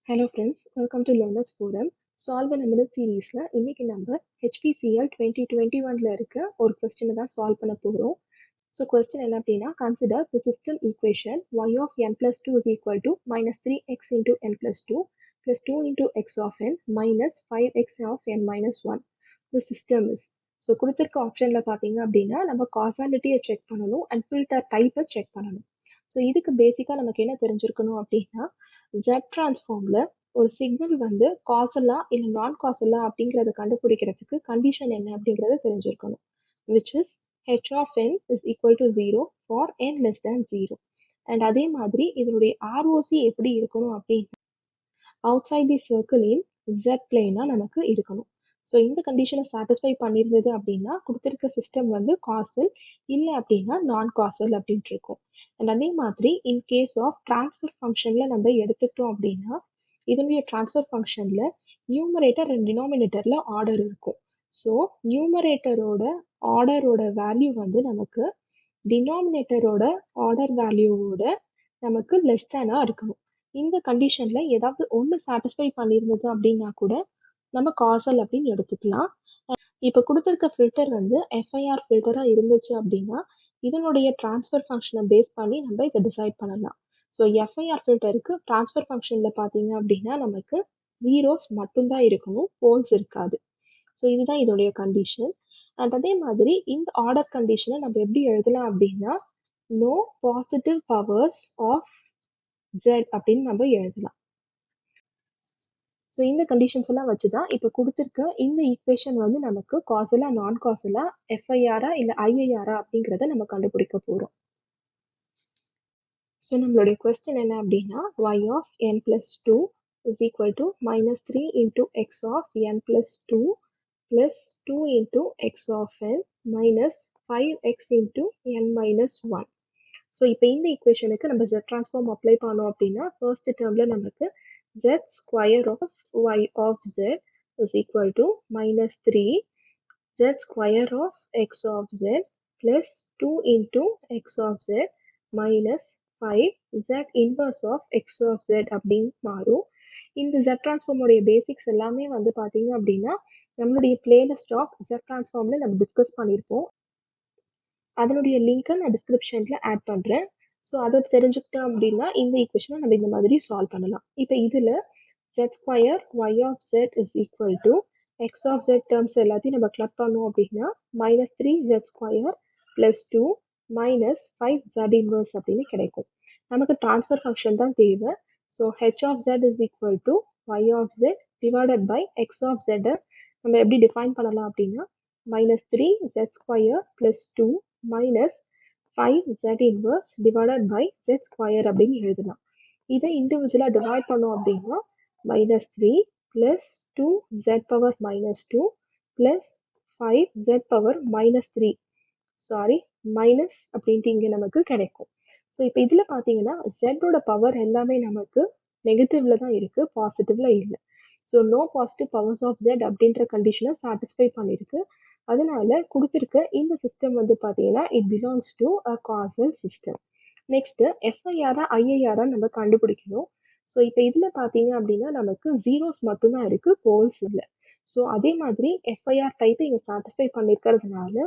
Hello friends, welcome to Learners Forum. Solve a minute சீரீஸ்ல இன்னைக்கு நம்ம HPCL 2021ல இருக்க ஒரு கொஸ்டினை தான் சால்வ் பண்ண போறோம். ஸோ கொஸ்டின் என்ன அப்படின்னா, consider the system equation y of n plus 2 is equal to minus 3x into n plus 2 plus 2 into x of n minus 5x of n minus 1. The system is. So கொடுத்துருக்க ஆப்ஷன்ல பார்த்தீங்க அப்படின்னா நம்ம காசாலிட்டியை check பண்ணணும் and filter டைப்பை check பண்ணணும். So இதுக்கு பேசிக்காக நமக்கு என்ன தெரிஞ்சிருக்கணும் அப்படின்னா, ஜெட் டிரான்ஸ்ஃபார்மில் ஒரு சிக்னல் வந்து காசலா இல்லை நான் காசலா அப்படிங்கிறத கண்டுபிடிக்கிறதுக்கு கண்டிஷன் என்ன அப்படிங்கிறத தெரிஞ்சிருக்கணும். Which is h of n is equal to 0 for n less than 0. And அதே மாதிரி இதனுடைய ROC எப்படி இருக்கணும் அப்படின்னா, outside the circle in z பிளேனா நமக்கு இருக்கணும். ஸோ இந்த கண்டிஷனை சாட்டிஸ்ஃபை பண்ணியிருந்தது அப்படின்னா கொடுத்துருக்க சிஸ்டம் வந்து காசல், இல்லை அப்படின்னா நான் காசல் அப்படின்ட்டு இருக்கும். அண்ட் அதே மாதிரி இன் கேஸ் ஆஃப் டிரான்ஸ்ஃபர் ஃபங்க்ஷனில் நம்ம எடுத்துக்கிட்டோம் அப்படின்னா இதனுடைய டிரான்ஸ்ஃபர் ஃபங்க்ஷனில் நியூமரேட்டர் அண்ட் டினாமினேட்டரில் ஆர்டர் இருக்கும். ஸோ நியூமரேட்டரோட ஆர்டரோட வேல்யூ வந்து நமக்கு டினாமினேட்டரோட ஆர்டர் வேல்யூவோட நமக்கு லெஸ் தேனாக இருக்கணும். இந்த கண்டிஷனில் ஏதாவது ஒன்று சாட்டிஸ்ஃபை பண்ணியிருந்தது அப்படின்னா கூட நம்ம காசல் அப்படின்னு எடுத்துக்கலாம். இப்போ கொடுத்துருக்க ஃபில்டர் வந்து எஃப்ஐஆர் ஃபில்டராக இருந்துச்சு அப்படின்னா இதனுடைய டிரான்ஸ்ஃபர் ஃபங்க்ஷனை பேஸ் பண்ணி நம்ம இதை டிசைட் பண்ணலாம். ஸோ எஃப்ஐஆர் ஃபில்டருக்கு டிரான்ஸ்ஃபர் ஃபங்க்ஷனில் பார்த்தீங்க அப்படின்னா நமக்கு ஜீரோஸ் மட்டும்தான் இருக்கணும், போல்ஸ் இருக்காது. ஸோ இதுதான் இதோடைய கண்டிஷன். அண்ட் அதே மாதிரி இந்த ஆர்டர் கண்டிஷனை நம்ம எப்படி எழுதலாம் அப்படின்னா, no positive powers of z அப்படின்னு நம்ம எழுதலாம். ஸோ இந்த கண்டிஷன்ஸ் எல்லாம் வச்சு தான் இப்போ கொடுத்துருக்க இந்த ஈக்குவேஷன் வந்து நமக்கு காசலா நான் காசலா எஃப்ஐஆரா இல்லை ஐஐஆரா அப்படிங்கிறத நம்ம கண்டுபிடிக்க போகிறோம். ஸோ நம்மளுடைய கொஸ்டின் என்ன அப்படின்னா, y of n plus 2 is equal to minus 3 into x of n plus 2 plus 2 into x of n minus 5x into n minus 1. So இப்போ இந்த ஈக்குவேஷனுக்கு நம்ம z டிரான்ஸ்ஃபார்ம் அப்ளை பண்ணோம் அப்படின்னா ஃபர்ஸ்ட் டேர்மில் நமக்கு z square of y of z is equal to minus 3 z square of x of z plus 2 into x of z minus 5 z inverse of x of z அப்படின்னு மாறும். இந்த z டிரான்ஸ்ஃபார்மோடைய basics எல்லாமே வந்து பார்த்தீங்க அப்படின்னா நம்மளுடைய பிளேலிஸ்ட் ஆஃப் z டிரான்ஸ்ஃபார்மில் நம்ம discuss பண்ணியிருப்போம். அதனுடைய லிங்க்கை நான் டிஸ்கிரிப்ஷனில் ஆட் பண்ணுறேன். ஸோ அதை தெரிஞ்சுக்கிட்டோம் அப்படின்னா இந்த ஈக்குவேஷனை நம்ம இந்த மாதிரி சால்வ் பண்ணலாம். இப்போ இதில் z square y of z is equal to x of z terms எல்லாத்தையும் நம்ம கிளப் பண்ணோம் அப்படின்னா minus 3z square plus 2 minus 5z inverse அப்படின்னு கிடைக்கும். நமக்கு ட்ரான்ஸ்ஃபர் ஃபங்க்ஷன் தான் தேவை. So h of z is equal to y of z divided by x of z நம்ம எப்படி டிஃபைன் பண்ணலாம் அப்படின்னா minus 3z square plus 2 minus 5z inverse divided by z square அப்படின்னு எழுதலாம். இதை இண்டிவிஜுவலாக டிவைட் பண்ணோம் அப்படின்னா minus 3 plus 2z power minus 2 plus 5z power minus 3 minus அப்படின்ட்டு இங்கே நமக்கு கிடைக்கும். ஸோ இப்போ இதில் பார்த்தீங்கன்னா ஜெட்டோட பவர் எல்லாமே நமக்கு நெகட்டிவ்ல தான் இருக்கு, பாசிட்டிவ்ல இல்லை. So no positive powers of z அப்படின்ற கண்டிஷனை சாட்டிஸ்ஃபை பண்ணியிருக்கு. அதனால கொடுத்துருக்க இந்த சிஸ்டம் வந்து பார்த்தீங்கன்னா it belongs to a causal system. Next எஃப்ஐஆரா ஐஐஆரா நம்ம கண்டுபிடிக்கணும். ஸோ இப்போ இதில் பார்த்தீங்க அப்படின்னா நமக்கு ஜீரோஸ் மட்டும்தான் இருக்கு, போல்ஸ் இல்லை. ஸோ அதே மாதிரி எஃப்ஐஆர் டைப்பை இங்கே சாட்டிஸ்ஃபை பண்ணியிருக்கிறதுனால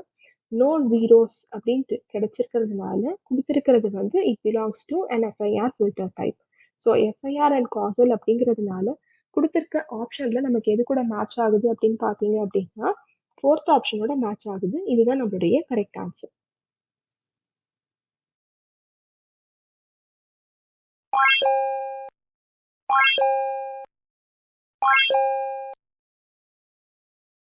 நோ ஜீரோஸ் அப்படின்ட்டு கிடைச்சிருக்கிறதுனால கொடுத்துருக்கிறது வந்து it belongs to an FIR filter type. So FIR and castle அப்படிங்கிறதுனால கொடுத்துருக்க ஆப்ஷனில் நமக்கு எது கூட மேட்ச் ஆகுது அப்படின்னு பார்த்தீங்க அப்படின்னா ஃபோர்த் ஆப்ஷனோட மேட்ச் ஆகுது. இதுதான் நம்மளுடைய கரெக்ட் ஆன்சர்.